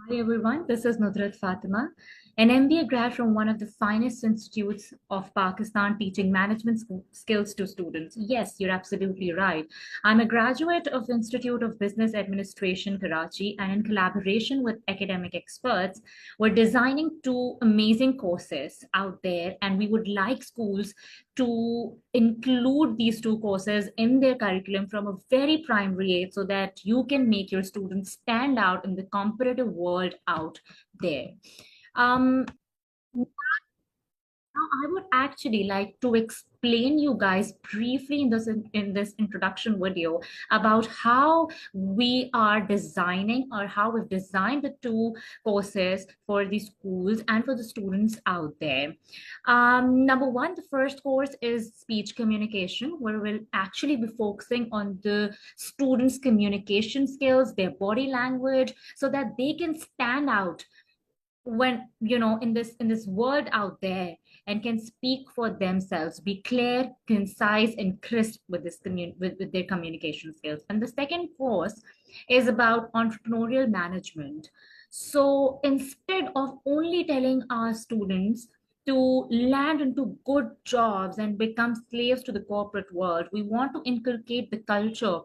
Hi everyone, this is Nudrat Fatima, an MBA grad from one of the finest institutes of Pakistan teaching management skills to students. Yes, you're absolutely right. I'm a graduate of Institute of Business Administration, Karachi, and in collaboration with academic experts, we're designing two amazing courses out there, and we would like schools to include these two courses in their curriculum from a very primary age so that you can make your students stand out in the competitive world out there. Um, Now, I would actually like to explain you guys briefly in this introduction video about how we are designing or how we've designed the two courses for the schools and for the students out there. Number one, the first course is speech communication, where we'll actually be focusing on the students' communication skills, their body language, so that they can stand out when in this world out there and can speak for themselves, be clear, concise, and crisp with with their communication skills. And the second course is about entrepreneurial management. So instead of only telling our students to land into good jobs and become slaves to the corporate world, we want to inculcate the culture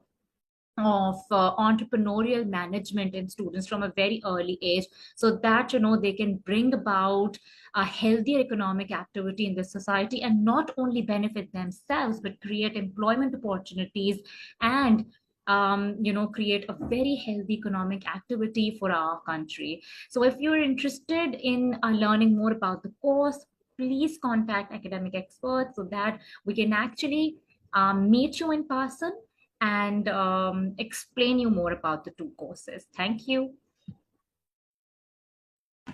of entrepreneurial management in students from a very early age, so that they can bring about a healthier economic activity in the society and not only benefit themselves but create employment opportunities and create a very healthy economic activity for our country. So if you're interested in learning more about the course, please contact academic experts so that we can actually meet you in person and explain you more about the two courses. Thank you.